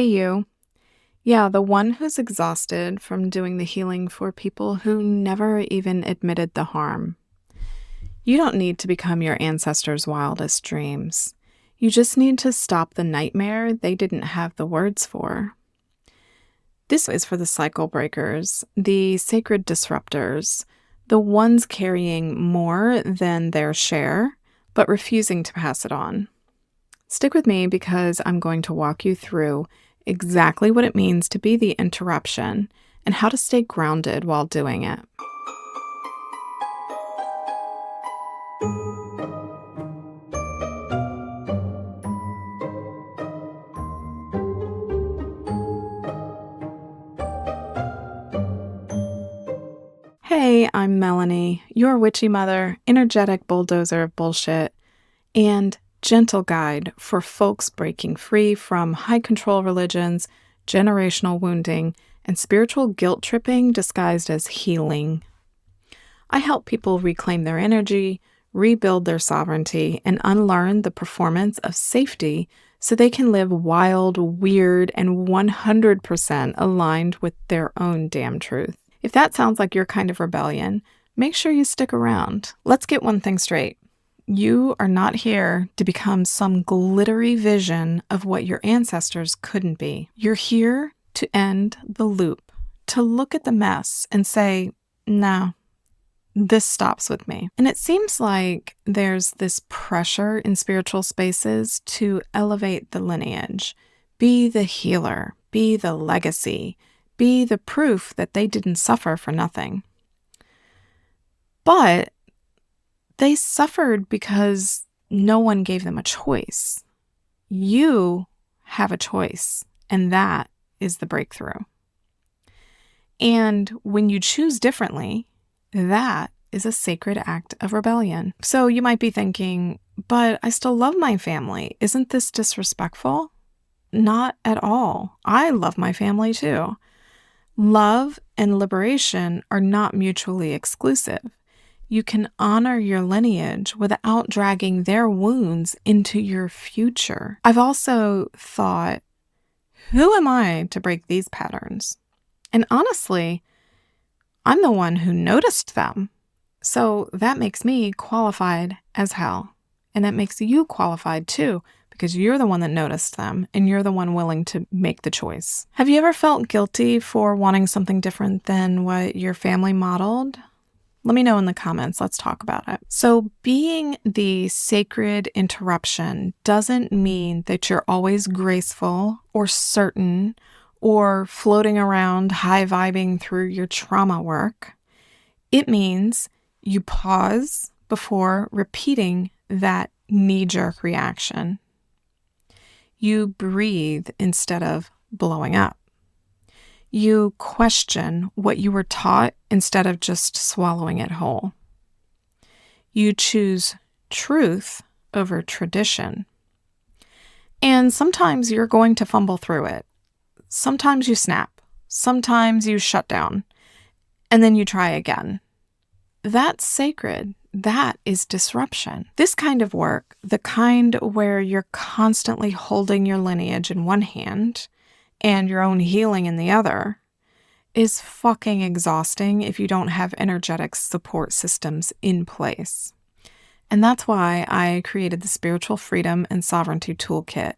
Hey, you. Yeah, the one who's exhausted from doing the healing for people who never even admitted the harm. You don't need to become your ancestors' wildest dreams. You just need to stop the nightmare they didn't have the words for. This is for the cycle breakers, the sacred disruptors, the ones carrying more than their share, but refusing to pass it on. Stick with me because I'm going to walk you through exactly what it means to be the interruption and how to stay grounded while doing it. Hey, I'm Melanie, your witchy mother, energetic bulldozer of bullshit, and gentle guide for folks breaking free from high control religions, generational wounding, and spiritual guilt tripping disguised as healing. I help people reclaim their energy, rebuild their sovereignty, and unlearn the performance of safety so they can live wild, weird, and 100% aligned with their own damn truth. If that sounds like your kind of rebellion, make sure you stick around. Let's get one thing straight. You are not here to become some glittery vision of what your ancestors couldn't be. You're here to end the loop, to look at the mess and say, no, this stops with me. And it seems like there's this pressure in spiritual spaces to elevate the lineage, be the healer, be the legacy, be the proof that they didn't suffer for nothing. But they suffered because no one gave them a choice. You have a choice, and that is the breakthrough. And when you choose differently, that is a sacred act of rebellion. So you might be thinking, but I still love my family. Isn't this disrespectful? Not at all. I love my family too. Love and liberation are not mutually exclusive. You can honor your lineage without dragging their wounds into your future. I've also thought, who am I to break these patterns? And honestly, I'm the one who noticed them. So that makes me qualified as hell. And that makes you qualified too, because you're the one that noticed them and you're the one willing to make the choice. Have you ever felt guilty for wanting something different than what your family modeled? Let me know in the comments. Let's talk about it. So being the sacred interruption doesn't mean that you're always graceful or certain or floating around high vibing through your trauma work. It means you pause before repeating that knee-jerk reaction. You breathe instead of blowing up. You question what you were taught instead of just swallowing it whole. You choose truth over tradition. And sometimes you're going to fumble through it. Sometimes you snap. Sometimes you shut down. And then you try again. That's sacred. That is disruption. This kind of work, the kind where you're constantly holding your lineage in one hand and your own healing in the other, is fucking exhausting if you don't have energetic support systems in place. And that's why I created the Spiritual Freedom and Sovereignty Toolkit.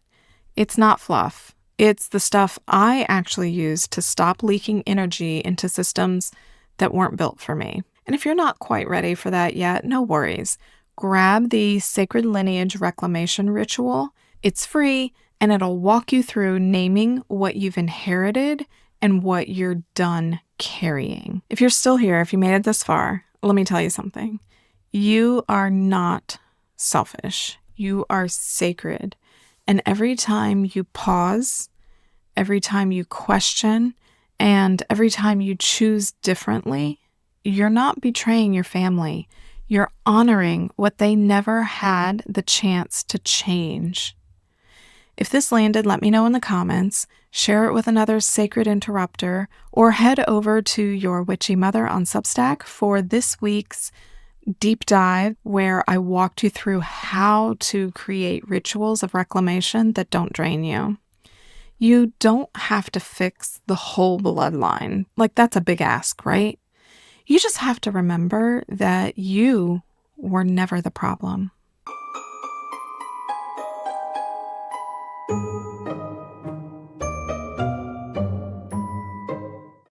It's not fluff. It's the stuff I actually use to stop leaking energy into systems that weren't built for me. And if you're not quite ready for that yet, no worries. Grab the Sacred Lineage Reclamation Ritual. It's free, and it'll walk you through naming what you've inherited and what you're done carrying. If you're still here, if you made it this far, let me tell you something. You are not selfish. You are sacred. And every time you pause, every time you question, and every time you choose differently, you're not betraying your family. You're honoring what they never had the chance to change. If this landed, let me know in the comments, share it with another sacred interrupter, or head over to your witchy mother on Substack for this week's deep dive where I walked you through how to create rituals of reclamation that don't drain you. You don't have to fix the whole bloodline. Like, that's a big ask, right? You just have to remember that you were never the problem.